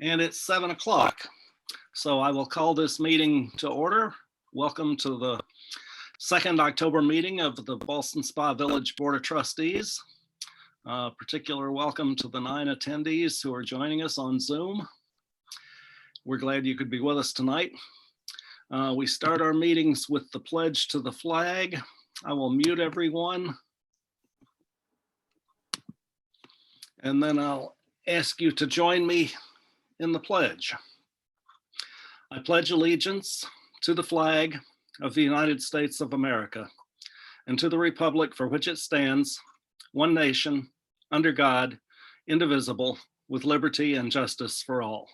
And it's 7 o'clock. So I will call this meeting to order. Welcome to the second October meeting of the Ballston Spa Village Board of Trustees. Particular welcome to the 9 attendees who are joining us on Zoom. We're glad you could be with us tonight. We start our meetings with the pledge to the flag. I will mute everyone. And then I'll ask you to join me in the pledge. I pledge allegiance to the flag of the United States of America and to the republic for which it stands, one nation, under God, indivisible, with liberty and justice for all.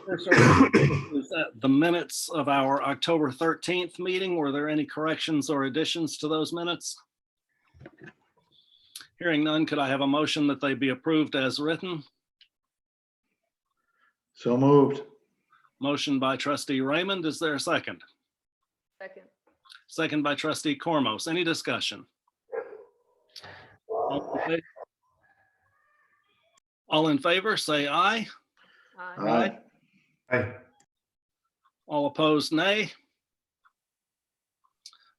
First, is that the minutes of our October 13th meeting. Were there any corrections or additions to those minutes? Hearing none, could I have a motion that they be approved as written? So moved. Motion by trustee Raymond. Is there a second? Second. Second by trustee Cormos. Any discussion? All in favor, say aye. Aye. Aye. All opposed, nay.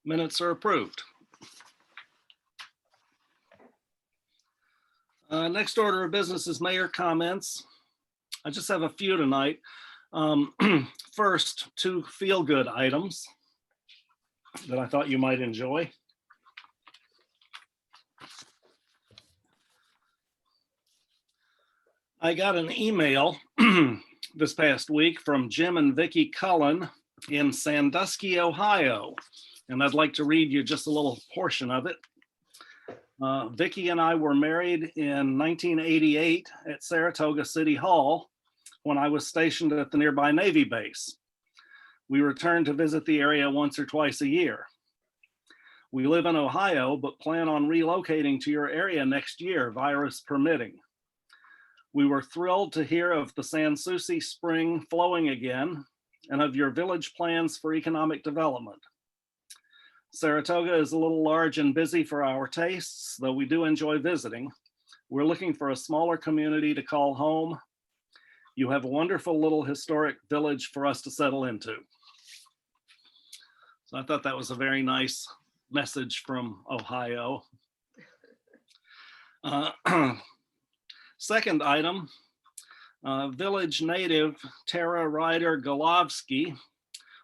Minutes are approved. Next order of business is mayor comments. I just have a few tonight. First, two feel-good items that I thought you might enjoy. I got an email this past week from Jim and Vicki Cullen in Sandusky, Ohio, and I'd like to read you just a little portion of it. Vicki and I were married in 1988 at Saratoga City Hall when I was stationed at the nearby Navy base. We return to visit the area once or twice a year. We live in Ohio, but plan on relocating to your area next year, virus permitting. We were thrilled to hear of the Sans Souci Spring flowing again and of your village plans for economic development. Saratoga is a little large and busy for our tastes, though we do enjoy visiting. We're looking for a smaller community to call home. You have a wonderful little historic village for us to settle into. So I thought that was a very nice message from Ohio. Second item, village native Tara Ryder Golovsky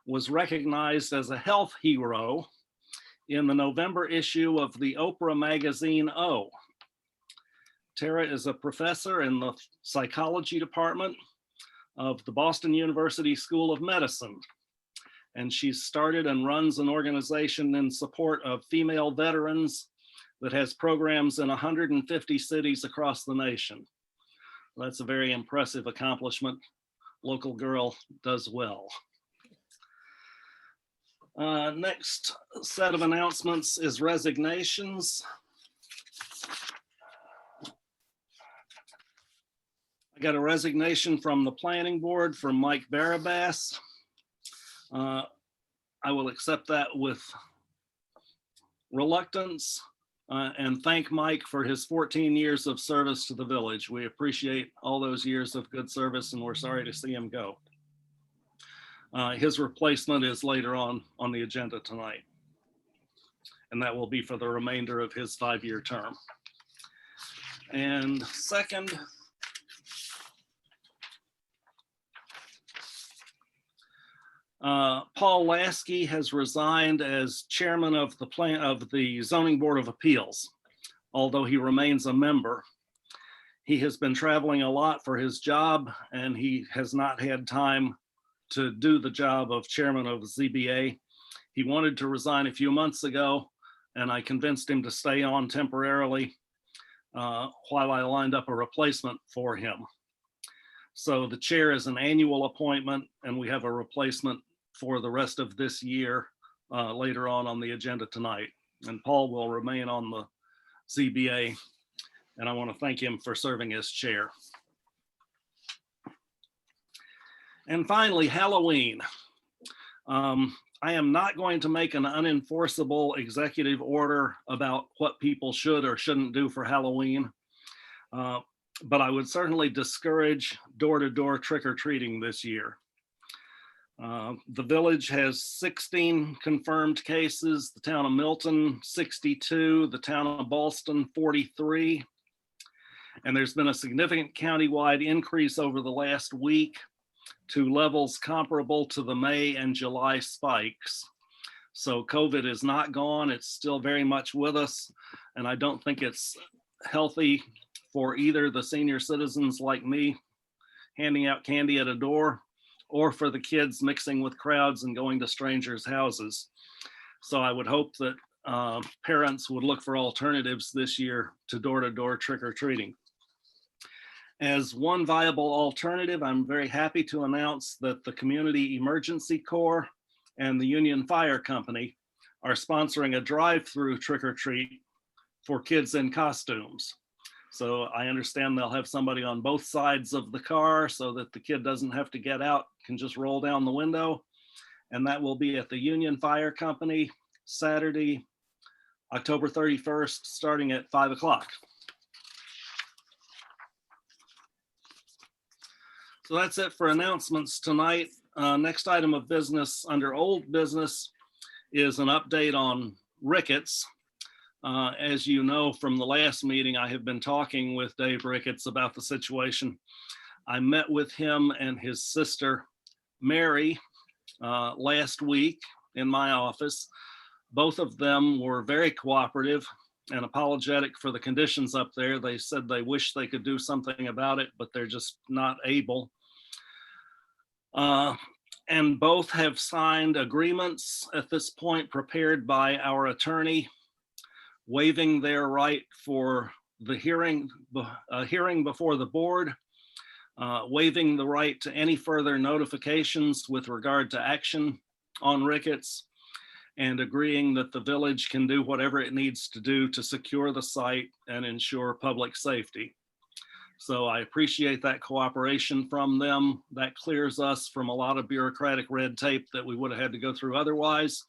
was recognized as a health hero in the November issue of the Oprah magazine O. Tara is a professor in the psychology department of the Boston University School of Medicine, and she's started and runs an organization in support of female veterans that has programs in 150 cities across the nation. That's a very impressive accomplishment. Local girl does well. Next set of announcements is resignations. I got a resignation from the planning board from Mike Barabas. I will accept that with reluctance and thank Mike for his 14 years of service to the village. We appreciate all those years of good service and we're sorry to see him go. His replacement is later on the agenda tonight, and that will be for the remainder of his 5-year term. And second, Paul Lasky has resigned as chairman of the Zoning Board of Appeals, although he remains a member. He has been traveling a lot for his job, and he has not had time to do the job of chairman of ZBA. He wanted to resign a few months ago, and I convinced him to stay on temporarily while I lined up a replacement for him. So the chair is an annual appointment, and we have a replacement for the rest of this year later on the agenda tonight. And Paul will remain on the ZBA, and I want to thank him for serving as chair. And finally, Halloween. I am not going to make an unenforceable executive order about what people should or shouldn't do for Halloween. But I would certainly discourage door-to-door trick-or-treating this year. The village has 16 confirmed cases, the town of Milton 62, the town of Ballston 43. And there's been a significant countywide increase over the last week to levels comparable to the May and July spikes. So COVID is not gone, it's still very much with us. And I don't think it's healthy for either the senior citizens like me handing out candy at a door, or for the kids mixing with crowds and going to strangers' houses. So I would hope that parents would look for alternatives this year to door-to-door trick-or-treating. As one viable alternative, I'm very happy to announce that the Community Emergency Corps and the Union Fire Company are sponsoring a drive-through trick-or-treat for kids in costumes. So I understand they'll have somebody on both sides of the car so that the kid doesn't have to get out, can just roll down the window. And that will be at the Union Fire Company, Saturday, October 31st, starting at 5 o'clock. So that's it for announcements tonight. Next item of business under old business is an update on rickets. As you know from the last meeting, I have been talking with Dave Ricketts about the situation. I met with him and his sister, Mary, last week in my office. Both of them were very cooperative and apologetic for the conditions up there. They said they wish they could do something about it, but they're just not able. And both have signed agreements at this point prepared by our attorney, waiving their right for the hearing before the board, waiving the right to any further notifications with regard to action on rickets, and agreeing that the village can do whatever it needs to do to secure the site and ensure public safety. So I appreciate that cooperation from them. That clears us from a lot of bureaucratic red tape that we would have had to go through otherwise.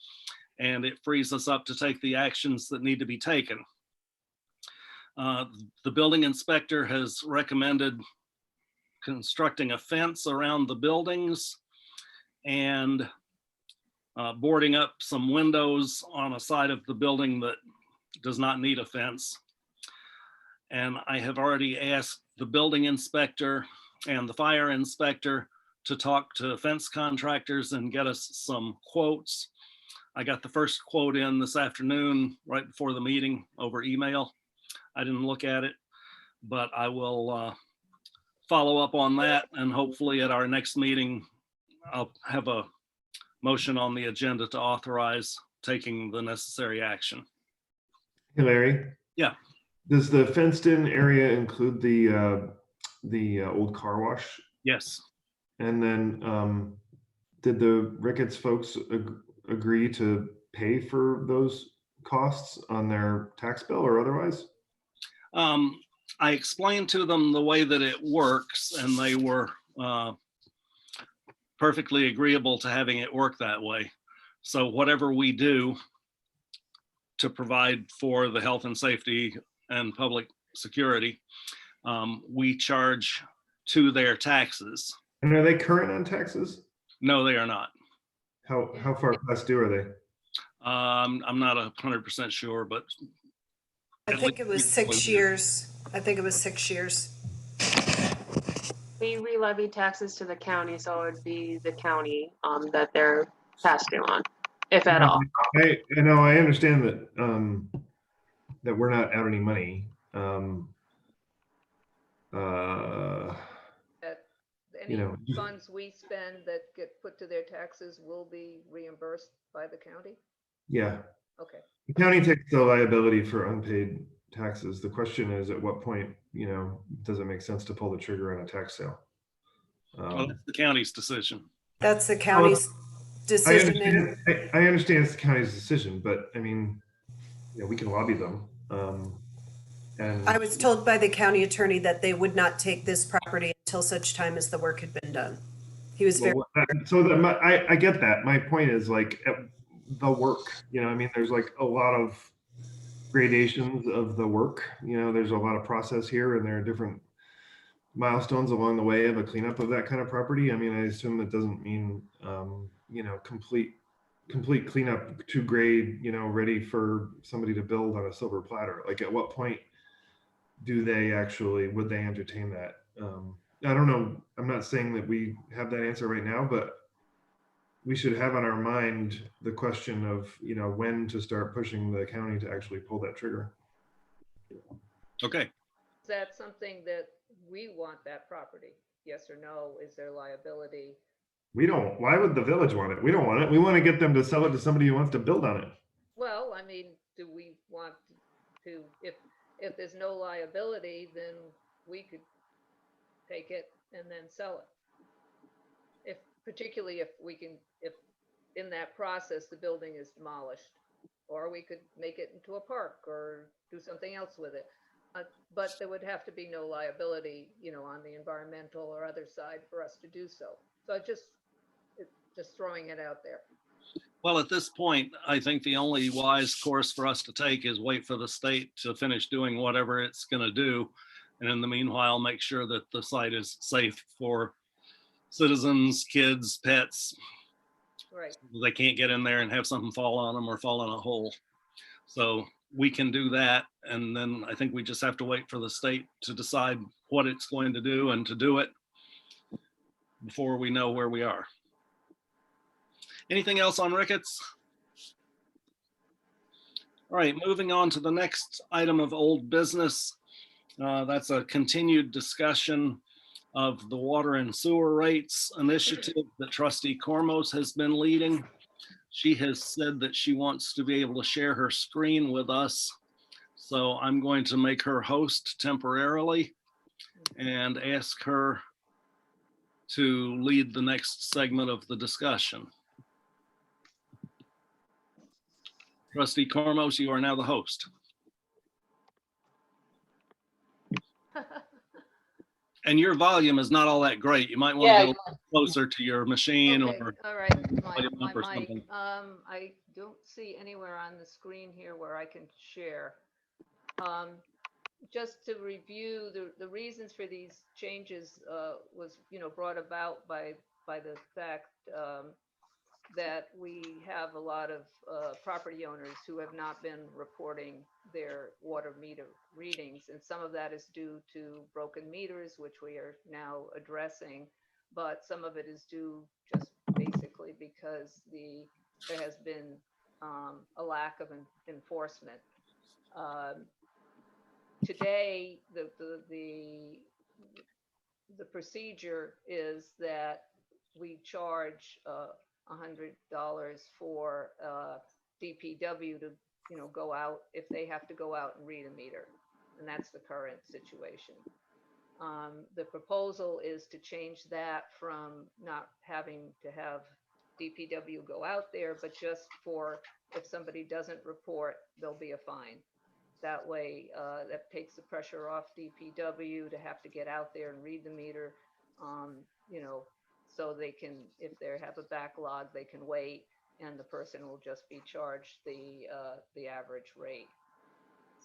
And it frees us up to take the actions that need to be taken. The building inspector has recommended constructing a fence around the buildings and boarding up some windows on a side of the building that does not need a fence. And I have already asked the building inspector and the fire inspector to talk to fence contractors and get us some quotes. I got the first quote in this afternoon, right before the meeting, over email. I didn't look at it, but I will follow up on that, and hopefully at our next meeting, I'll have a motion on the agenda to authorize taking the necessary action. Hey, Larry. Yeah. Does the fenced-in area include the old car wash? Yes. And then did the Ricketts folks agree to pay for those costs on their tax bill or otherwise? I explained to them the way that it works, and they were perfectly agreeable to having it work that way. So whatever we do to provide for the health and safety and public security, we charge to their taxes. And are they current on taxes? No, they are not. How far past due are they? I'm not 100% sure, but I think it was 6 years. I think it was 6 years. We re-levy taxes to the county, so it would be the county that they're past due on, if at all. I understand that that we're not out any money. Any you know, funds we spend that get put to their taxes will be reimbursed by the county? Yeah. Okay. The county takes the liability for unpaid taxes. The question is, at what point, does it make sense to pull the trigger on a tax sale? well, it's the county's decision. That's the county's decision. I understand it's the county's decision, but I mean, we can lobby them. And I was told by the county attorney that they would not take this property until such time as the work had been done. He was very, Well, so I get that. My point is like the work, I mean, there's like a lot of gradations of the work, there's a lot of process here and there are different milestones along the way of a cleanup of that kind of property. I mean, I assume it doesn't mean, complete cleanup to grade, ready for somebody to build on a silver platter. Like at what point would they entertain that? I don't know. I'm not saying that we have that answer right now, but we should have on our mind the question of, when to start pushing the county to actually pull that trigger. Okay. Is that something that we want that property? Yes or no? Is there liability? We don't. Why would the village want it? We don't want it. We want to get them to sell it to somebody who wants to build on it. Well, I mean, do we want to, if there's no liability, then we could take it and then sell it. Particularly if in that process, the building is demolished, or we could make it into a park or do something else with it. But there would have to be no liability, on the environmental or other side for us to do so. So just throwing it out there. Well, at this point, I think the only wise course for us to take is wait for the state to finish doing whatever it's going to do. And in the meanwhile, make sure that the site is safe for citizens, kids, pets. Right. They can't get in there and have something fall on them or fall in a hole. So we can do that. And then I think we just have to wait for the state to decide what it's going to do and to do it before we know where we are. Anything else on rickets? All right, moving on to the next item of old business. That's a continued discussion of the water and sewer rates initiative that Trustee Cormos has been leading. She has said that she wants to be able to share her screen with us. So I'm going to make her host temporarily and ask her to lead the next segment of the discussion. Trustee Cormos, you are now the host. And your volume is not all that great. You might want to get a little closer to your machine Okay, or all right, volume up or my mic, something. I don't see anywhere on the screen here where I can share. Just to review, the reasons for these changes was, brought about by the fact that we have a lot of property owners who have not been reporting their water meter readings. And some of that is due to broken meters, which we are now addressing. But some of it is due just basically because there has been a lack of enforcement. Today, the procedure is that we charge $100 for DPW to, go out if they have to go out and read a meter, and that's the current situation. The proposal is to change that from not having to have DPW go out there, but just for if somebody doesn't report, there'll be a fine. That way, that takes the pressure off DPW to have to get out there and read the meter, so they can, if they have a backlog, they can wait, and the person will just be charged the average rate.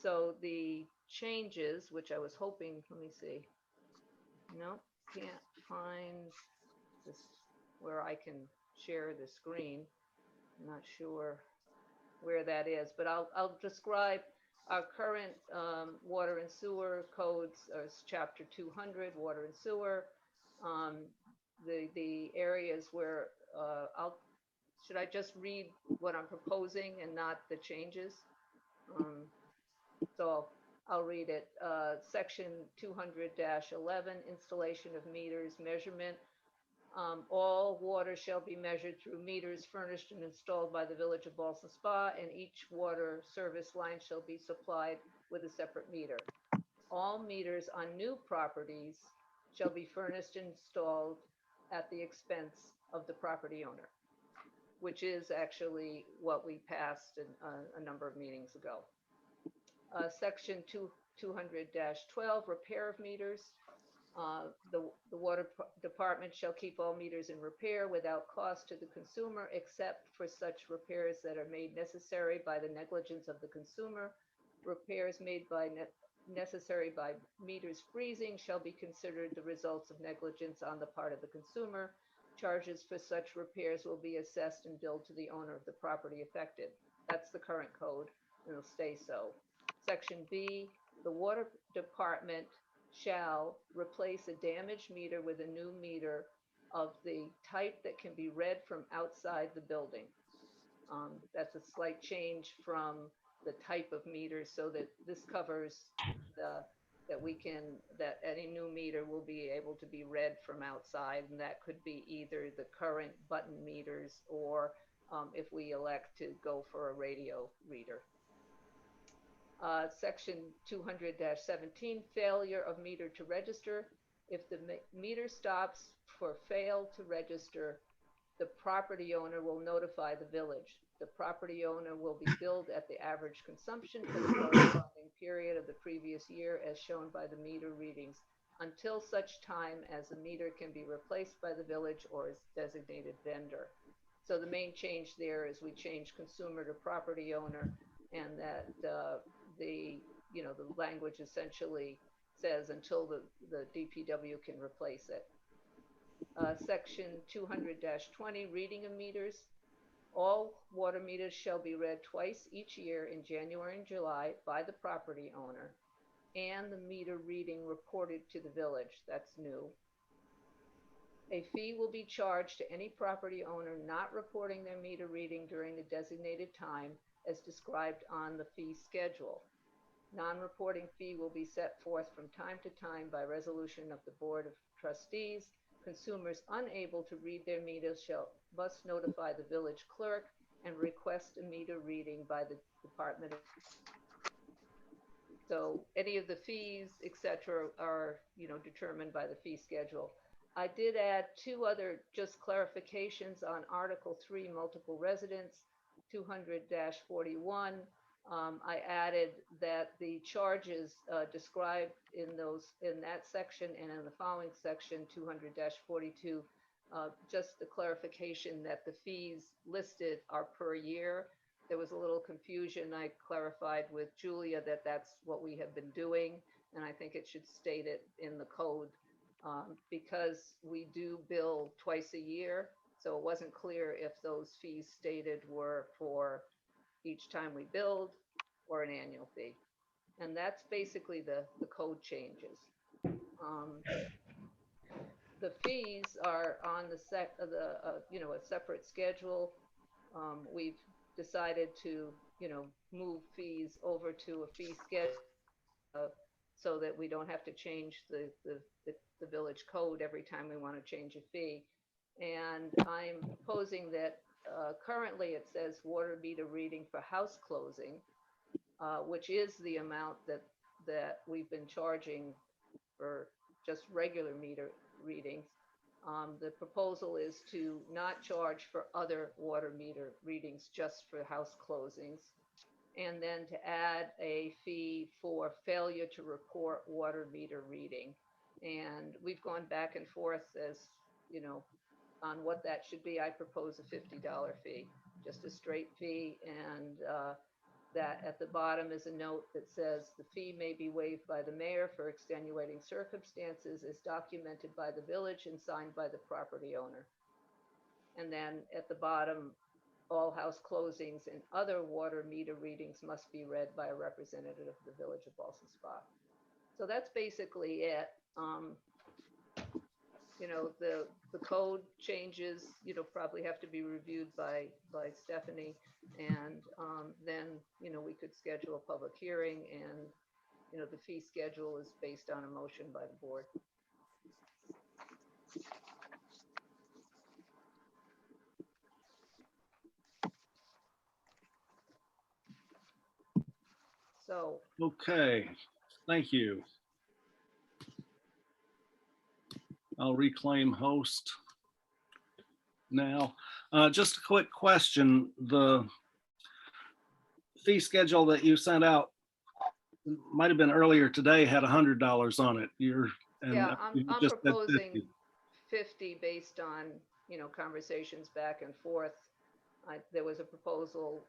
So the changes, which I was hoping, let me see. Nope, can't find this where I can share the screen. I'm not sure where that is, but I'll describe our current water and sewer codes. Chapter 200, water and sewer. The areas where should I just read what I'm proposing and not the changes? So I'll read it. Section 200-11, installation of meters, measurement. All water shall be measured through meters furnished and installed by the Village of Ballston Spa, and each water service line shall be supplied with a separate meter. All meters on new properties shall be furnished and installed at the expense of the property owner, which is actually what we passed a number of meetings ago. Section 200-12, repair of meters. The water department shall keep all meters in repair without cost to the consumer, except for such repairs that are made necessary by the negligence of the consumer. Repairs made by necessary by meters freezing shall be considered the results of negligence on the part of the consumer. Charges for such repairs will be assessed and billed to the owner of the property affected. That's the current code, and it'll stay so. Section B, the water department shall replace a damaged meter with a new meter of the type that can be read from outside the building. That's a slight change from the type of meter, so that this covers that any new meter will be able to be read from outside, and that could be either the current button meters or if we elect to go for a radio reader. Section 200-17, failure of meter to register. If the meter stops for fail to register, the property owner will notify the village. The property owner will be billed at the average consumption for the corresponding period of the previous year as shown by the meter readings, until such time as the meter can be replaced by the village or its designated vendor. So the main change there is we change consumer to property owner, and that the language essentially says until the DPW can replace it. Section 200-20, reading of meters. All water meters shall be read twice each year in January and July by the property owner, and the meter reading reported to the village. That's new. A fee will be charged to any property owner not reporting their meter reading during the designated time as described on the fee schedule. Non-reporting fee will be set forth from time to time by resolution of the Board of Trustees. Consumers unable to read their meters must notify the village clerk and request a meter reading by the department. So any of the fees, etc., are determined by the fee schedule. I did add two other just clarifications on Article 3, multiple residence, 200-41. I added that the charges described in that section and in the following section, 200-42, just the clarification that the fees listed are per year. There was a little confusion. I clarified with Julia that that's what we have been doing, and I think it should state it in the code because we do bill twice a year, so it wasn't clear if those fees stated were for each time we build or an annual fee. And that's basically the code changes. The fees are on a separate schedule. We've decided to move fees over to a fee schedule so that we don't have to change the village code every time we want to change a fee. And I'm proposing that currently it says water meter reading for house closing, which is the amount that we've been charging for just regular meter readings. The proposal is to not charge for other water meter readings, just for house closings, and then to add a fee for failure to report water meter reading. And we've gone back and forth as on what that should be. I propose a $50 fee, just a straight fee, and that at the bottom is a note that says the fee may be waived by the mayor for extenuating circumstances as documented by the village and signed by the property owner. And then at the bottom, all house closings and other water meter readings must be read by a representative of the village of Ballston Spa. So that's basically it. The code changes, probably have to be reviewed by Stephanie, and then, we could schedule a public hearing, and, the fee schedule is based on a motion by the board. So, Okay, thank you. I'll reclaim host now. Just a quick question. The fee schedule that you sent out might have been earlier today had $100 on it. You're And Yeah, you I'm just said proposing 50. 50 based on, conversations back and forth. There was a proposal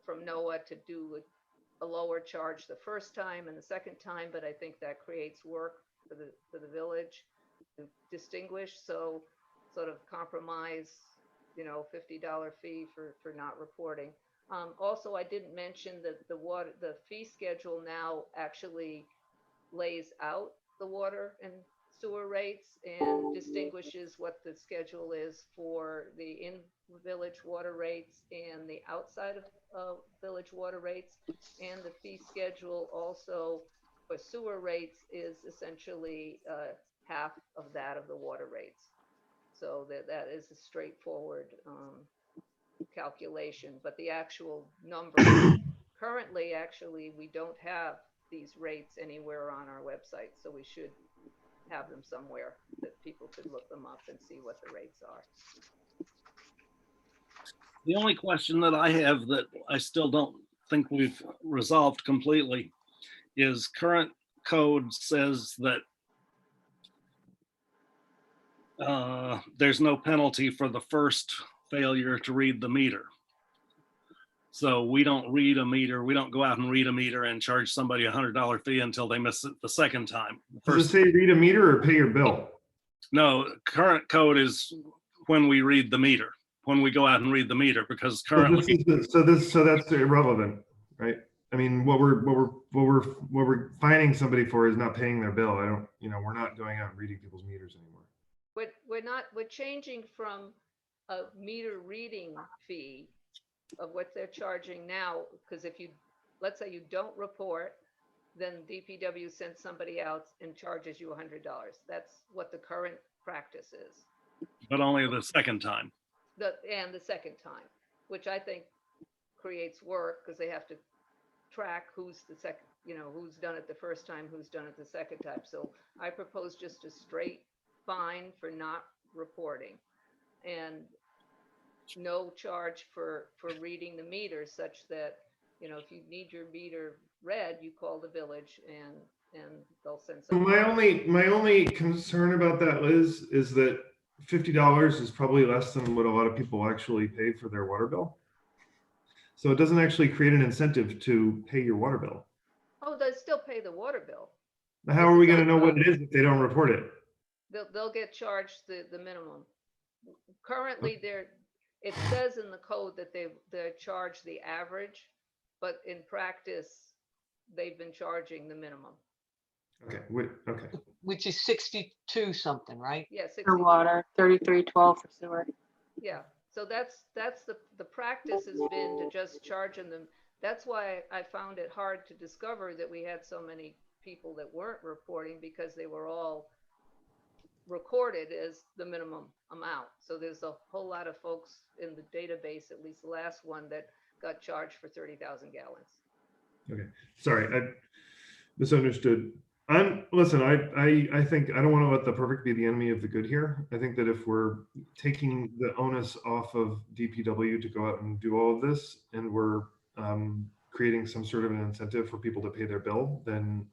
from NOAA to do a lower charge the first time and the second time, but I think that creates work for the village to distinguish. So sort of compromise, $50 fee for not reporting. Also, I didn't mention that the fee schedule now actually lays out the water and sewer rates and distinguishes what the schedule is for the in-village water rates and the outside of village water rates. And the fee schedule also for sewer rates is essentially half of that of the water rates. So that is a straightforward calculation, but the actual number currently, actually, we don't have these rates anywhere on our website, so we should have them somewhere that people could look them up and see what the rates are. The only question that I have that I still don't think we've resolved completely is current code says that there's no penalty for the first failure to read the meter. So we don't read a meter. We don't go out and read a meter and charge somebody $100 fee until they miss it the second time. Does it say read a meter or pay your bill? No, current code is when we read the meter, when we go out and read the meter, because So currently, so that's irrelevant, right? I mean, what we're fining somebody for is not paying their bill. We're not going out and reading people's meters anymore. We're changing from a meter reading fee of what they're charging now, because let's say you don't report, then DPW sends somebody else and charges you $100. That's what the current practice is. but only the second time. And the second time, which I think creates work because they have to track who's the second, who's done it the first time, who's done it the second time. So I propose just a straight fine for not reporting and no charge for reading the meter, such that, if you need your meter read, you call the village and they'll send So somebody. my only concern about that, Liz, is that $50 is probably less than what a lot of people actually pay for their water bill. So it doesn't actually create an incentive to pay your water bill. Oh, they still pay the water bill. How are we going to know what it is if they don't report it? They'll get charged the minimum. Currently, it says in the code that they're charged the average, but in practice, they've been charging the minimum. Okay, okay. Which is 62 something, right? Yeah, For 60. water, 33.12 for sewer. Yeah, so that's the practice has been to just charging them. That's why I found it hard to discover that we had so many people that weren't reporting, because they were all recorded as the minimum amount. So there's a whole lot of folks in the database, at least the last one, that got charged for 30,000 gallons. Okay, sorry, I misunderstood. Listen, I think I don't want to let the perfect be the enemy of the good here. I think that if we're taking the onus off of DPW to go out and do all of this, and we're creating some sort of an incentive for people to pay their bill, then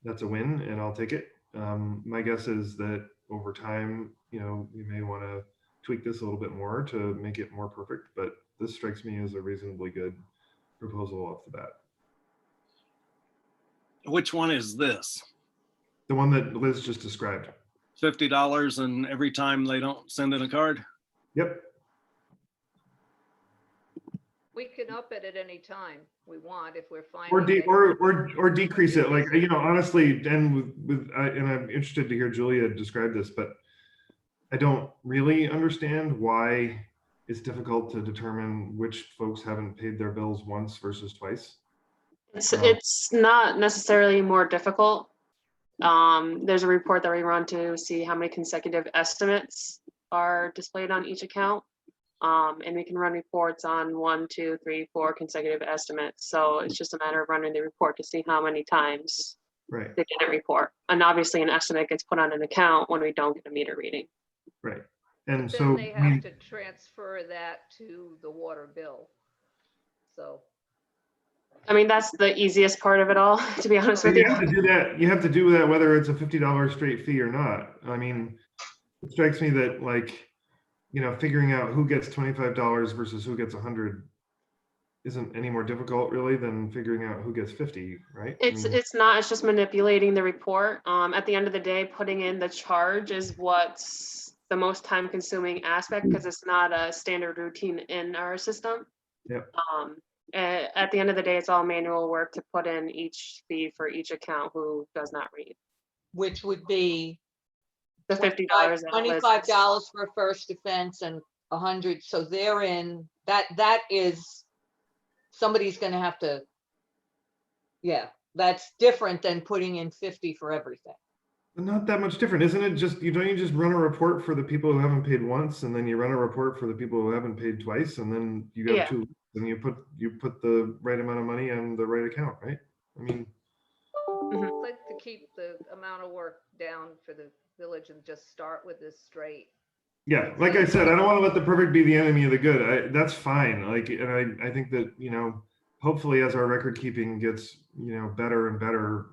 that's a win, and I'll take it. My guess is that over time, we may want to tweak this a little bit more to make it more perfect, but this strikes me as a reasonably good proposal off the bat. Which one is this? The one that Liz just described. $50 and every time they don't send in a card? Yep. We can up it at any time we want if we're finding. Or decrease it. Like, honestly, and and I'm interested to hear Julia describe this, but I don't really understand why it's difficult to determine which folks haven't paid their bills once versus twice. It's not necessarily more difficult. There's a report that we run to see how many consecutive estimates are displayed on each account. And we can run reports on 1, 2, 3, 4 consecutive estimates. So it's just a matter of running the report to see how many times Right. they get a report. And obviously an estimate gets put on an account when we don't get a meter reading. Right. And But so then they have to transfer that to the water bill. So I mean, that's the easiest part of it all, to be honest So with you you. have to do that, you have to do that whether it's a $50 straight fee or not. I mean, it strikes me that like, figuring out who gets $25 versus who gets 100 isn't any more difficult really than figuring out who gets 50, right? I mean, It's not, it's just manipulating the report. At the end of the day, putting in the charge is what's the most time consuming aspect because it's not a standard routine in our system. Yep. At the end of the day, it's all manual work to put in each fee for each account who does not read. Which would be The $50. $25 for a first offense and 100, so therein, that is, somebody's gonna have to, yeah, that's different than putting in 50 for everything. not that much different, isn't it? Just, don't you just run a report for the people who haven't paid once, and then you run a report for the people who haven't paid twice, and then you have Yeah. two, and you put the right amount of money on the right account, right? I mean, I'd like to keep the amount of work down for the village and just start with this straight. yeah, like I said, I don't want to let the perfect be the enemy of the good. That's fine. Like, and I think that, hopefully as our record keeping gets, better and better,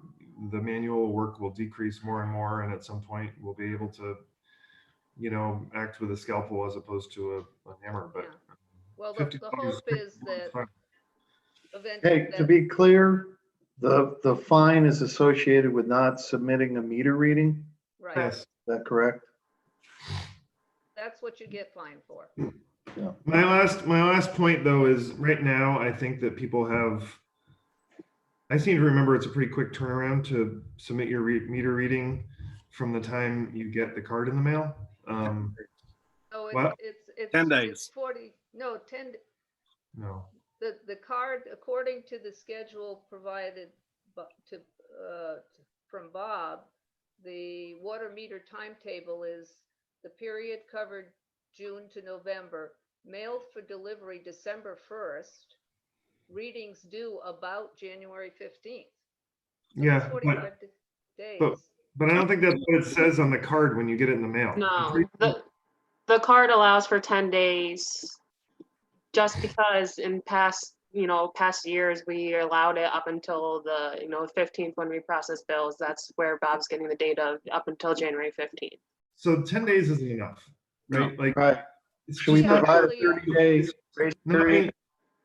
the manual work will decrease more and more. And at some point we'll be able to, act with a scalpel as opposed to a hammer, but. Yeah. Well, the $50 hope is that fine. Hey, to be clear, the fine is associated with not submitting a meter reading. right, Yes. Is that correct? that's what you get fined for. My last point though is right now, I think that people I seem to remember it's a pretty quick turnaround to submit your meter reading from the time you get the card in the mail. So What? it's 10 it's days. 40, no, 10, No. the card, according to the schedule provided from Bob, the water meter timetable is the period covered June to November, mailed for delivery December 1st, readings due about January 15th. So Yeah, that's 45 days. but I don't think that's what it says on the card when you get it in the mail. No, the card allows for 10 days just because in past years, we allowed it up until the, 15th when we process bills. That's where Bob's getting the data up until January 15th. So 10 days isn't enough, right? Like, Right. it's Should we just not- provide a Actually- 30-day grace No, I period? mean,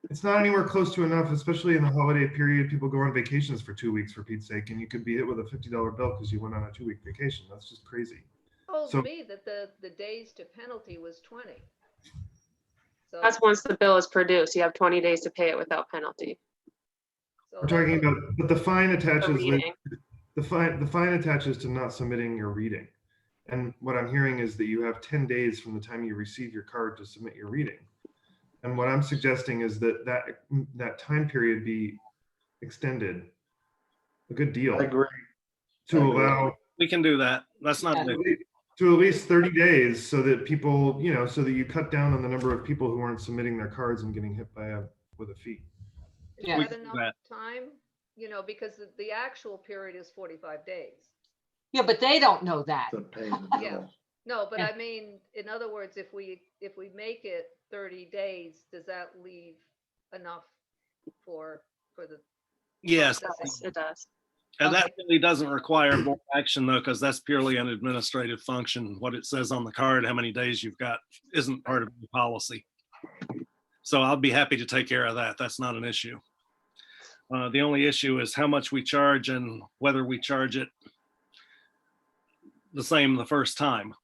it's not anywhere close to enough, especially in the holiday period. People go on vacations for 2 weeks, for Pete's sake, and you could be hit with a $50 bill because you went on a 2-week vacation. That's just crazy. Told So- me that the days to penalty was 20. So, That's once the bill is produced. You have 20 days to pay it without penalty. so We're talking that's- about, but the fine The attaches with reading. the fine attaches to not submitting your reading. And what I'm hearing is that you have 10 days from the time you receive your card to submit your reading. And what I'm suggesting is that time period be extended a good deal I agree. to I agree. allow We can do that. That's not Yeah. big. to at least 30 days so that people, so that you cut down on the number of people who aren't submitting their cards and getting hit with a fee. Is Yeah. We that can do enough that. time? Because the actual period is 45 days. Yeah, but they don't know that. To pay the Yeah. bill. No, but Yeah. I mean, in other words, if we make it 30 days, does that leave enough for the Yes, processing? It does. and that Okay. really doesn't require board action though, because that's purely an administrative function. What it says on the card, how many days you've got, isn't part of the policy. So I'll be happy to take care of that. That's not an issue. The only issue is how much we charge and whether we charge it the same the first time.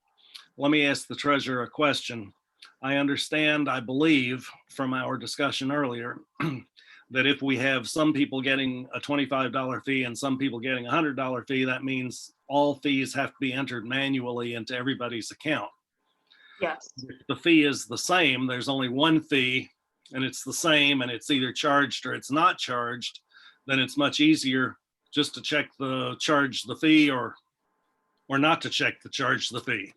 Let me ask the treasurer a question. I understand, I believe from our discussion earlier, that if we have some people getting a $25 fee and some people getting a $100 fee, that means all fees have to be entered manually into everybody's account. Yes. If the fee is the same, there's only one fee and it's the same and it's either charged or it's not charged, then it's much easier just to check the charge the fee or not to check the charge the fee.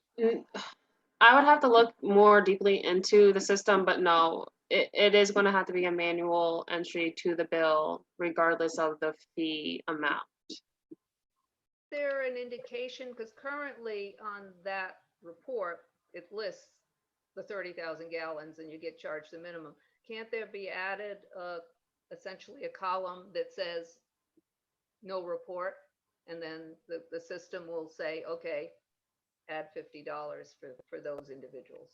I would have to look more deeply into the system, but no, it is going to have to be a manual entry to the bill regardless of the fee amount. There an indication, because currently on that report, it lists the 30,000 gallons and you get charged the minimum. Can't there be added essentially a column that says no report, and then the system will say, okay, add $50 for those individuals.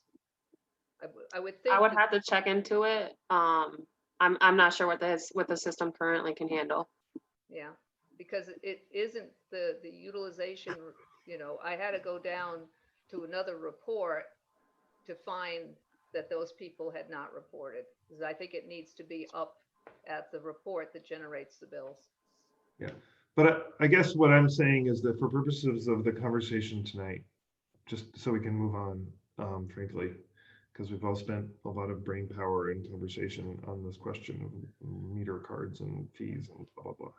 I would think. I would have to check into it. I'm not sure what the system currently can handle. Yeah, because it isn't the utilization, I had to go down to another report to find that those people had not reported. Because I think it needs to be up at the report that generates the bills. Yeah, but I guess what I'm saying is that for purposes of the conversation tonight, just so we can move on, frankly, because we've all spent a lot of brain power and conversation on this question of meter cards and fees and blah, blah,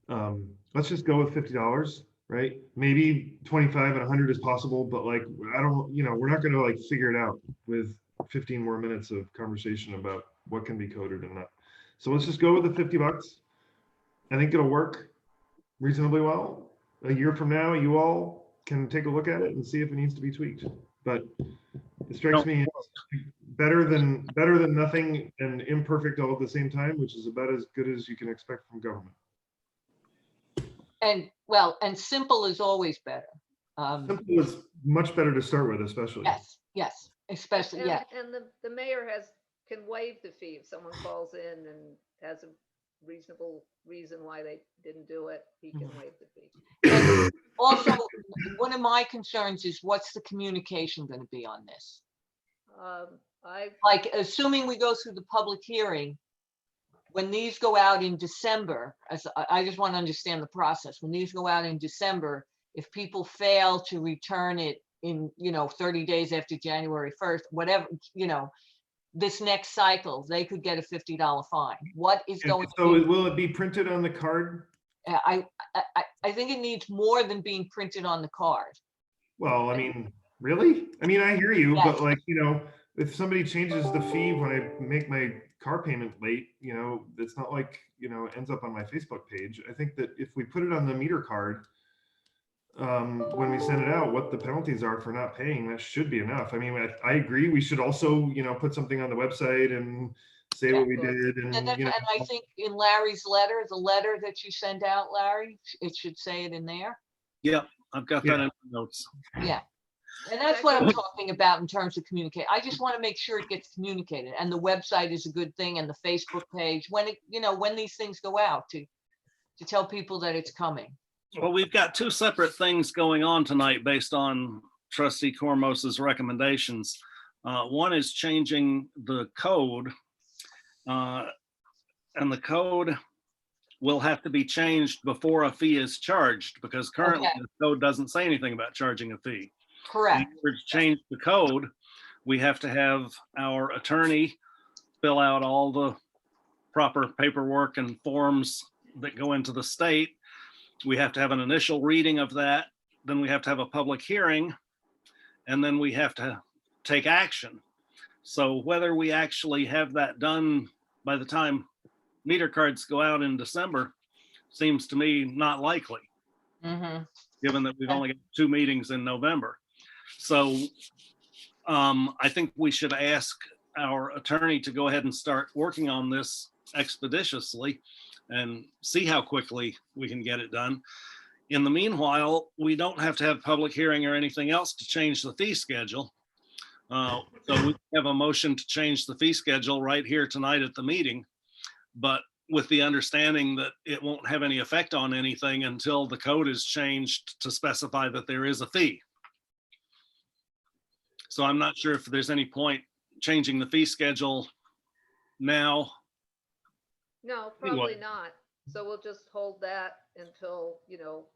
blah. Let's just go with $50, right? Maybe 25 and 100 is possible, but like, I don't, we're not gonna like figure it out with 15 more minutes of conversation about what can be coded and not. So let's just go with the $50. I think it'll work reasonably well. A year from now, you all can take a look at it and see if it needs to be tweaked. But it strikes me as better than nothing and imperfect all at the same time, which is about as good as you can expect from government. And simple is always better. Simple is much better to start with, especially. Yes, especially, yeah. And the mayor can waive the fee if someone calls in and has a reasonable reason why they didn't do it, he can waive the fee. And also, one of my concerns is what's the communication going to be on this? Like, assuming we go through the public hearing, when these go out in December, I just want to understand the process. When these go out in December, if people fail to return it in, 30 days after January 1st, whatever, this next cycle, they could get a $50 fine. What is going so to be? Will it be printed on the card? I think it needs more than being printed on the card. Well, I mean, really? I mean, I hear you, Yes. but like, if somebody changes the fee when I make my car payment late, it's not like, it ends up on my Facebook page. I think that if we put it on the meter card, when we send it out, what the penalties are for not paying, that should be enough. I mean, I agree. We should also, put something on the website and say what we did. And I think in Larry's letter, the letter that you send out, Larry, it should say it in there. Yep, I've got that in my notes. Yeah. And that's what I'm talking about in terms of communicate. I just want to make sure it gets communicated, and the website is a good thing, and the Facebook page, when when these things go out to tell people that it's coming. Well, we've got two separate things going on tonight based on Trustee Cormos's recommendations. One is changing the code, and the code will have to be changed before a fee is charged, because currently the code doesn't say anything about charging a fee. Correct. In order to change the code, we have to have our attorney fill out all the proper paperwork and forms that go into the state. We have to have an initial reading of that. Then we have to have a public hearing, and then we have to take action. So whether we actually have that done by the time meter cards go out in December seems to me not likely, given that we've only got 2 meetings in November. So I think we should ask our attorney to go ahead and start working on this expeditiously and see how quickly we can get it done. In the meanwhile, we don't have to have public hearing or anything else to change the fee schedule. So we have a motion to change the fee schedule right here tonight at the meeting, but with the understanding that it won't have any effect on anything until the code is changed to specify that there is a fee. So I'm not sure if there's any point changing the fee schedule now. No, probably not. So we'll just hold that until,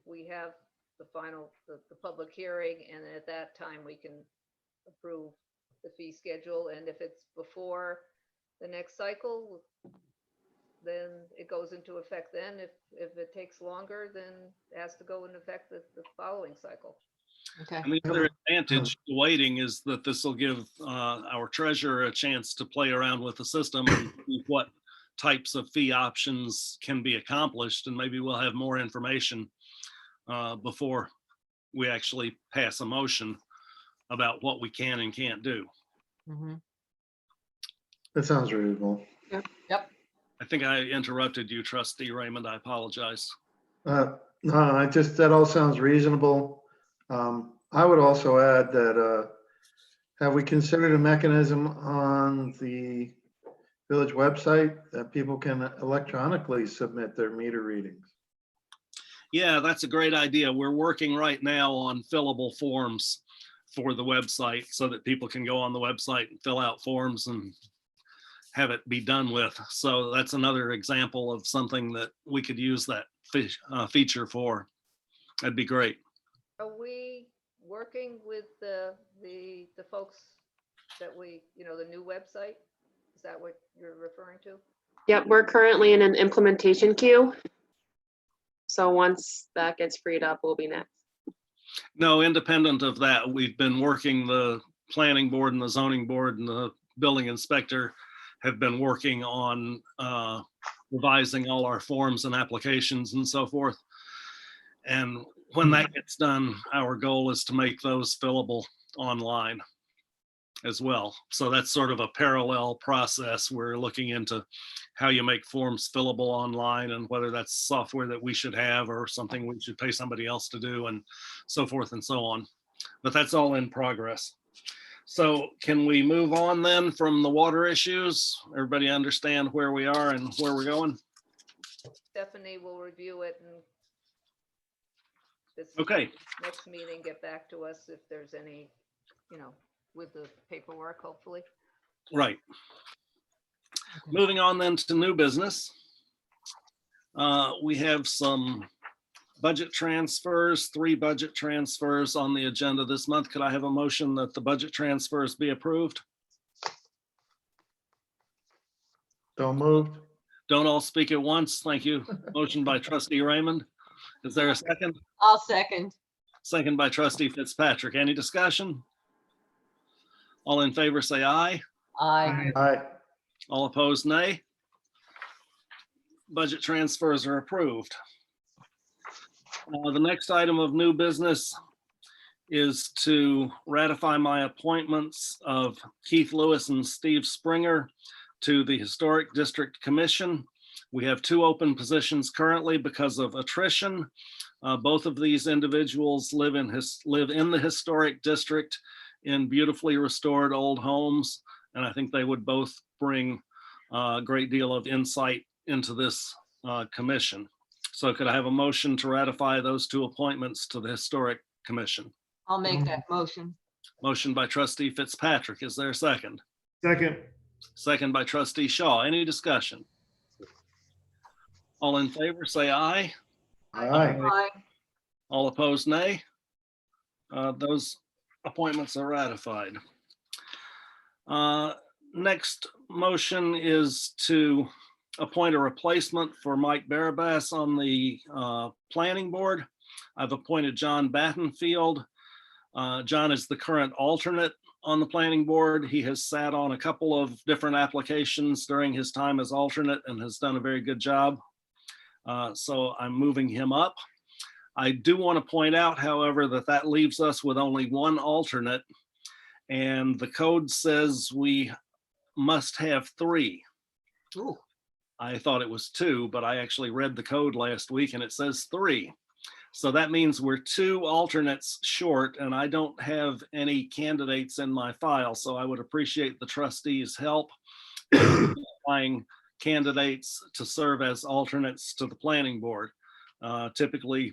we have the final, the public hearing, and at that time we can approve the fee schedule. And if it's before the next cycle, then it goes into effect then. If it takes longer, then it has to go into effect the following cycle. Okay. And the other advantage to waiting is that this will give our treasurer a chance to play around with the system and see what types of fee options can be accomplished, and maybe we'll have more information before we actually pass a motion about what we can and can't do. That sounds reasonable. Yep. I think I interrupted you, Trustee Raymond. I apologize. No, that all sounds reasonable. I would also add that, have we considered a mechanism on the village website that people can electronically submit their meter readings? Yeah, that's a great idea. We're working right now on fillable forms for the website so that people can go on the website and fill out forms and have it be done with. So that's another example of something that we could use that feature for. That'd be great. Are we working with the folks that we, the new website? Is that what you're referring to? Yep, we're currently in an implementation queue. So once that gets freed up, we'll be next. No, independent of that, we've been working, the planning board and the zoning board and the building inspector have been working on revising all our forms and applications and so forth. And when that gets done, our goal is to make those fillable online as well. So that's sort of a parallel process. We're looking into how you make forms fillable online and whether that's software that we should have or something we should pay somebody else to do and so forth and so on. But that's all in progress. So can we move on then from the water issues? Everybody understand where we are and where we're going? Stephanie will review it and this Okay. next meeting, get back to us if there's any, with the paperwork, hopefully. Right. Moving on then to new business. We have some budget transfers, 3 budget transfers on the agenda this month. Could I have a motion that the budget transfers be approved? So moved. Don't all speak at once. Thank you. Motion by Trustee Raymond. Is there a second? I'll second. Second by Trustee Fitzpatrick. Any discussion? All in favor, say aye. Aye. Aye. All opposed, nay. Budget transfers are approved. The next item of new business is to ratify my appointments of Keith Lewis and Steve Springer to the Historic District Commission. We have 2 open positions currently because of attrition. Both of these individuals live in the historic district in beautifully restored old homes, and I think they would both bring a great deal of insight into this commission. So could I have a motion to ratify those 2 appointments to the Historic Commission? I'll make that motion. Motion by Trustee Fitzpatrick. Is there a second? Second. Second by Trustee Shaw. Any discussion? All in favor, say aye. Aye. Aye. All opposed, nay. Those appointments are ratified. Next motion is to appoint a replacement for Mike Barabas on the planning board. I've appointed John Battenfield. John is the current alternate on the planning board. He has sat on a couple of different applications during his time as alternate and has done a very good job. So I'm moving him up. I do want to point out, however, that leaves us with only 1 alternate, and the code says we must have 3. Ooh. I thought it was 2, but I actually read the code last week and it says 3. So that means we're 2 alternates short, and I don't have any candidates in my file. So I would appreciate the trustees' help in applying candidates to serve as alternates to the planning board. Typically,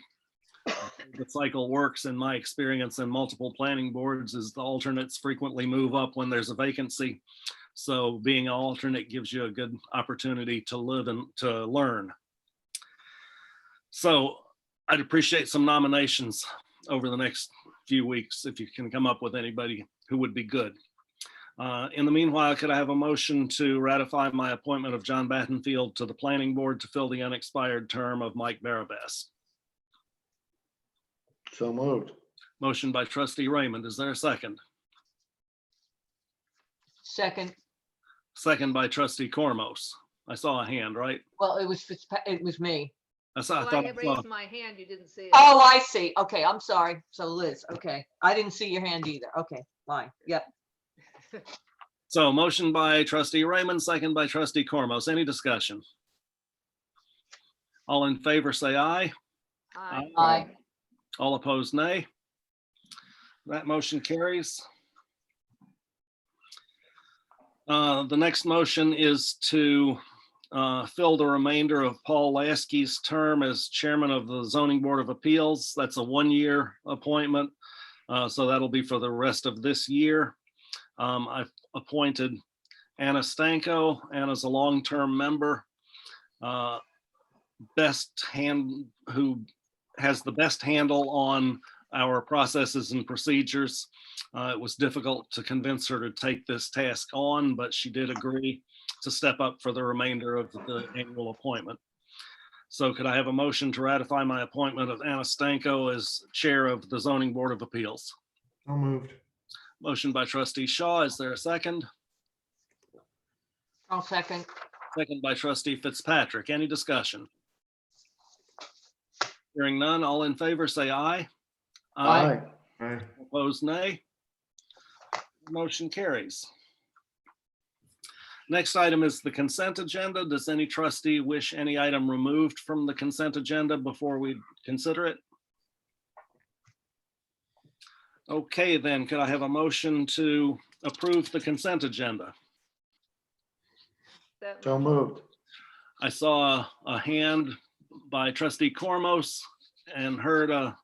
the cycle works, in my experience in multiple planning boards, is the alternates frequently move up when there's a vacancy. So being an alternate gives you a good opportunity to live and to learn. So I'd appreciate some nominations over the next few weeks if you can come up with anybody who would be good. In the meanwhile, could I have a motion to ratify my appointment of John Battenfield to the planning board to fill the unexpired term of Mike Barabas? So moved. Motion by Trustee Raymond. Is there a second? Second. Second by Trustee Cormos. I saw a hand, right? Well, it was me. I Oh, thought I I had saw. raised my hand, you didn't see it. Oh, I see. Okay, I'm sorry. So Liz, okay. I didn't see your hand either. Okay, fine. Yep. So motion by trustee Raymond, second by trustee Cormos. Any discussion? All in favor, say aye. Aye. Aye. All opposed, nay. That motion carries. The next motion is to fill the remainder of Paul Lasky's term as chairman of the Zoning Board of Appeals. That's a one-year appointment, so that'll be for the rest of this year. I've appointed Anna Stanko. Anna's a long-term member. Who has the best handle on our processes and procedures. It was difficult to convince her to take this task on, but she did agree to step up for the remainder of the annual appointment. So could I have a motion to ratify my appointment of Anna Stanko as chair of the Zoning Board of Appeals? So moved. Motion by trustee Shaw. Is there a second? I'll second. Second by trustee Fitzpatrick. Any discussion? Hearing none, all in favor say aye. Aye. Aye. Opposed, nay. Motion carries. Next item is the consent agenda. Does any trustee wish any item removed from the consent agenda before we consider it? Okay, then could I have a motion to approve the consent agenda? That So motion. moved. I saw a hand by trustee Cormos and heard a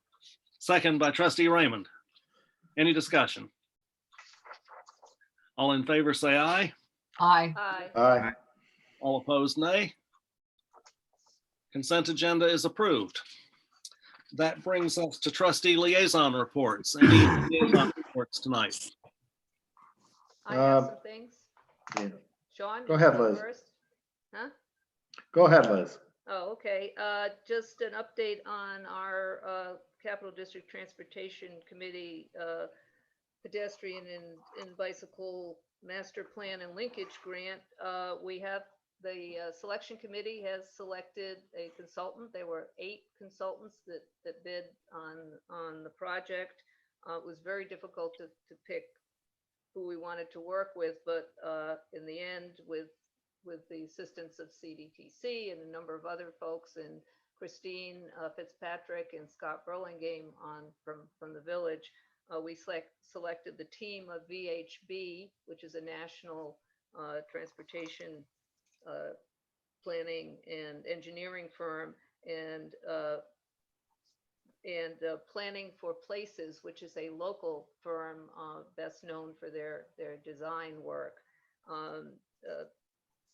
second by trustee Raymond. Any discussion? All in favor say aye. Aye. Aye. Aye. All opposed, nay. Consent agenda is approved. That brings us to trustee liaison reports. Any liaison reports tonight? I have Uh, some things. Yeah. Sean? Go you ahead, go Liz. first? Huh? Go ahead, Liz. Oh, okay. Just an update on our Capital District Transportation Committee pedestrian and bicycle master plan and linkage grant. We have the selection committee has selected a consultant. There were 8 consultants that bid on the project. It was very difficult to pick who we wanted to work with, but in the end, with the assistance of CDTC and a number of other folks, and Christine Fitzpatrick and Scott Burlingame from the village, we selected the team of VHB, which is a national transportation planning and engineering firm, and Planning for Places, which is a local firm best known for their design work.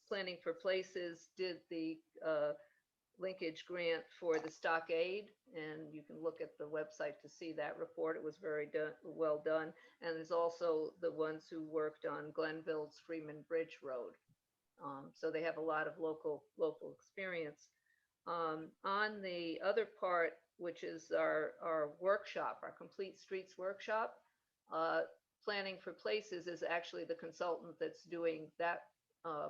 Planning for Places did the linkage grant for the stockade, and you can look at the website to see that report. It was very well done. And there's also the ones who worked on Glenville's Freeman Bridge Road. So they have a lot of local experience. On the other part, which is our workshop, our Complete Streets workshop, Planning for Places is actually the consultant that's doing that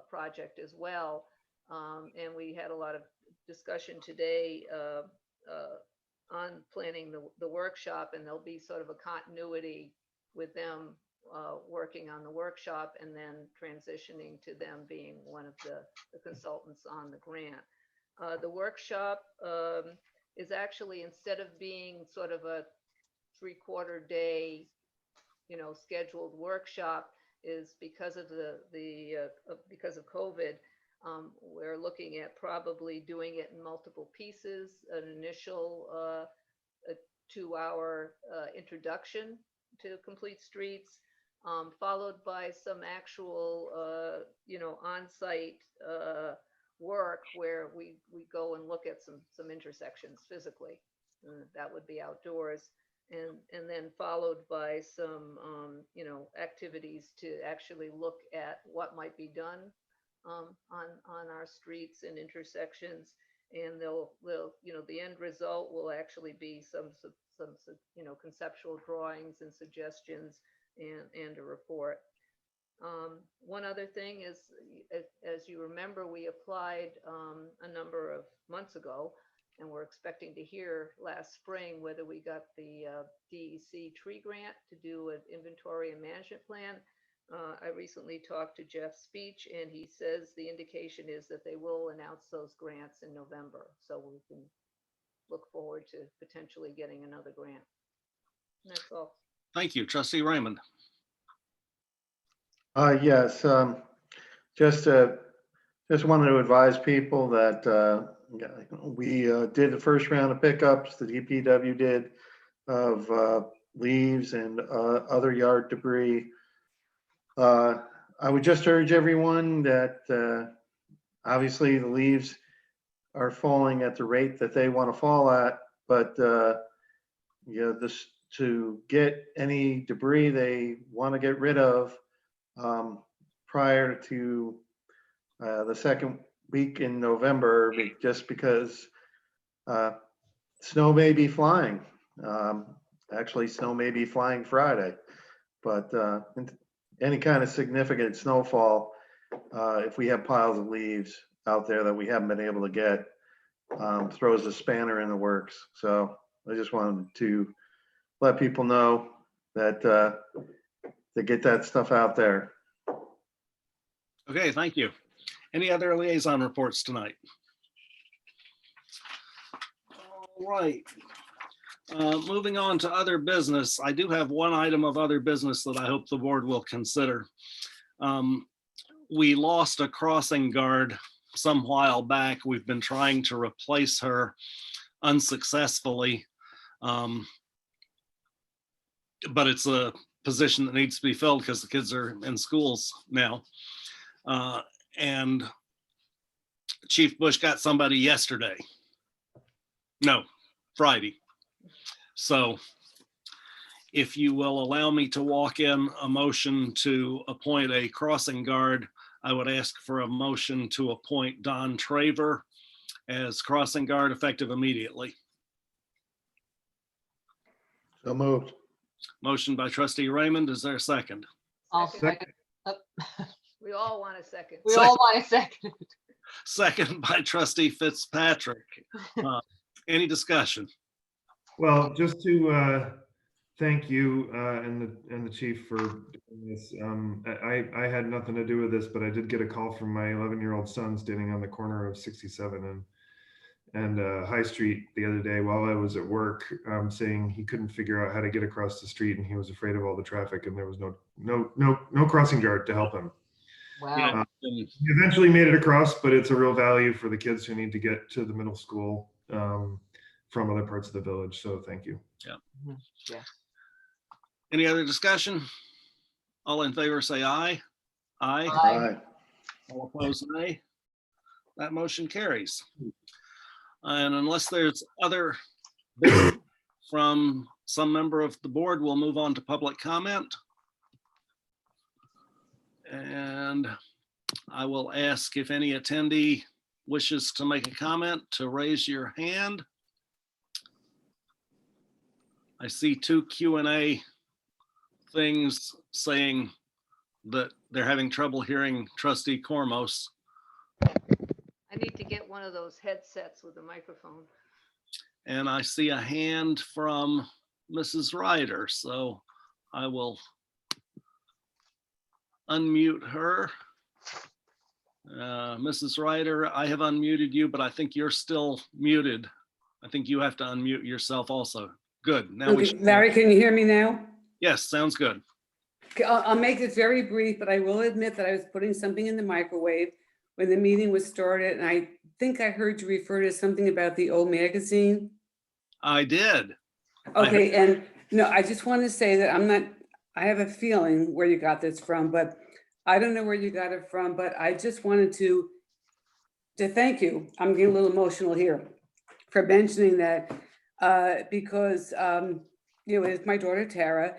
project as well. And we had a lot of discussion today on planning the workshop, and there'll be sort of a continuity with them working on the workshop and then transitioning to them being one of the consultants on the grant. The workshop is actually, instead of being sort of a 3/4 day, scheduled workshop, is because of because of COVID. We're looking at probably doing it in multiple pieces, an initial a 2-hour introduction to Complete Streets, followed by some actual, on-site work where we go and look at some intersections physically. That would be outdoors. And then followed by some, activities to actually look at what might be done on our streets and intersections. And they'll, the end result will actually be some conceptual drawings and suggestions and a report. One other thing is, as you remember, we applied a number of months ago, and we're expecting to hear last spring whether we got the DEC tree grant to do an inventory and management plan. I recently talked to Jeff Speech, and he says the indication is that they will announce those grants in November. So we can look forward to potentially getting another grant. And that's all. Thank you, trustee Raymond. Yes, just wanted to advise people that we did the first round of pickups, the DPW did, of leaves and other yard debris. I would just urge everyone that obviously the leaves are falling at the rate that they want to fall at, but this to get any debris they want to get rid of prior to the second week in November, just because snow may be flying. Actually, snow may be flying Friday, but any kind of significant snowfall, if we have piles of leaves out there that we haven't been able to get, throws a spanner in the works. So I just wanted to let people know that to get that stuff out there. Okay, thank you. Any other liaison reports tonight? All right. Moving on to other business, I do have one item of other business that I hope the board will consider. We lost a crossing guard some while back. We've been trying to replace her unsuccessfully. But it's a position that needs to be filled because the kids are in schools now. And Chief Bush got somebody yesterday. No, Friday. So if you will allow me to walk in a motion to appoint a crossing guard, I would ask for a motion to appoint Don Traver as crossing guard effective immediately. So moved. Motion by trustee Raymond. Is there a second? I'll Second. second. We all want a second. We all want a second. Second by trustee Fitzpatrick. Any discussion? Well, just to thank you and the chief for doing this. I had nothing to do with this, but I did get a call from my 11-year-old son standing on the corner of 67 and High Street the other day while I was at work, saying he couldn't figure out how to get across the street and he was afraid of all the traffic and there was no crossing guard to help him. Wow. He eventually made it across, but it's a real value for the kids who need to get to the middle school from other parts of the village. So thank you. Yeah. Yeah. Any other discussion? All in favor say aye. Aye. Aye. All opposed, nay. That motion carries. And unless there's other business from some member of the board, we'll move on to public comment. And I will ask if any attendee wishes to make a comment to raise your hand. I see two Q&A things saying that they're having trouble hearing trustee Cormos. I need to get one of those headsets with a microphone. And I see a hand from Mrs. Ryder, so I will unmute her. Mrs. Ryder, I have unmuted you, but I think you're still muted. I think you have to unmute yourself also. Good. Now we Okay, should. Larry, can you hear me now? Yes, sounds good. Okay, I'll make this very brief, but I will admit that I was putting something in the microwave when the meeting was started, and I think I heard you refer to something about the old magazine. I did. Okay, and no, I just want to say that I have a feeling where you got this from, but I don't know where you got it from, but I just wanted to thank you. I'm getting a little emotional here for mentioning that because, it's my daughter Tara,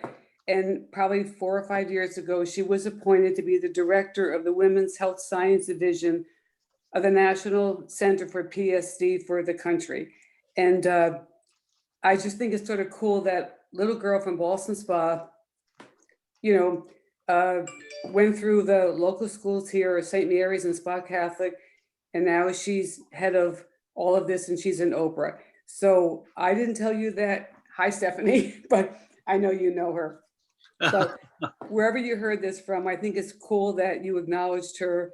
and probably 4 or 5 years ago, she was appointed to be the director of the Women's Health Science Division of the National Center for PSD for the country. And I just think it's sort of cool that little girl from Ballston Spa, went through the local schools here, St. Mary's and Spa Catholic, and now she's head of all of this and she's in Oprah. So I didn't tell you that. Hi, Stephanie, but I know you know her. So wherever you heard this from, I think it's cool that you acknowledged her,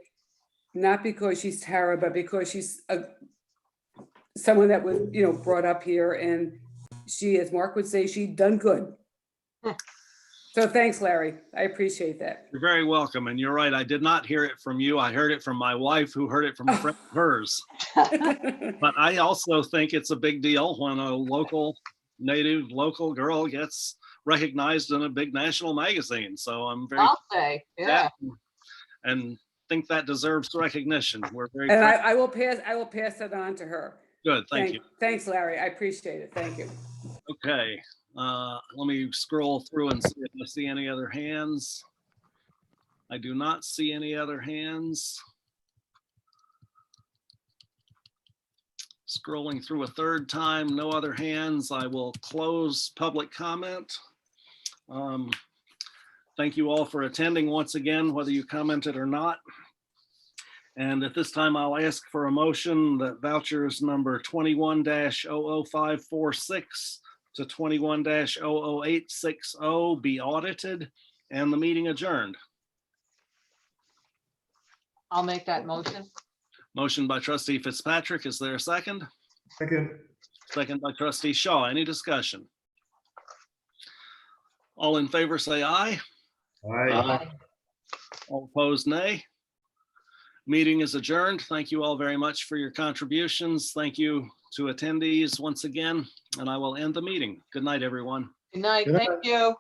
not because she's Tara, but because she's someone that was, brought up here, and she, as Mark would say, she done good. So thanks, Larry. I appreciate that. You're very welcome. And you're right. I did not hear it from you. I heard it from my wife, who heard it from a friend of hers. But I also think it's a big deal when a local girl gets recognized in a big national magazine. So I'm very I'll say, yeah. and think that deserves recognition. We're very And proud. I will pass that on to her. Good. Thank you. Thanks, Larry. I appreciate it. Thank you. Okay. Let me scroll through and see if I see any other hands. I do not see any other hands. Scrolling through a third time, no other hands. I will close public comment. Thank you all for attending once again, whether you commented or not. And at this time, I'll ask for a motion that vouchers number 21-00546 to 21-00860 be audited and the meeting adjourned. I'll make that motion. Motion by trustee Fitzpatrick. Is there a second? Second. Second by trustee Shaw. Any discussion? All in favor, say aye. Aye. All opposed, nay. Meeting is adjourned. Thank you all very much for your contributions. Thank you to attendees once again, and I will end the meeting. Good night, everyone. Good night. Good night. Thank you.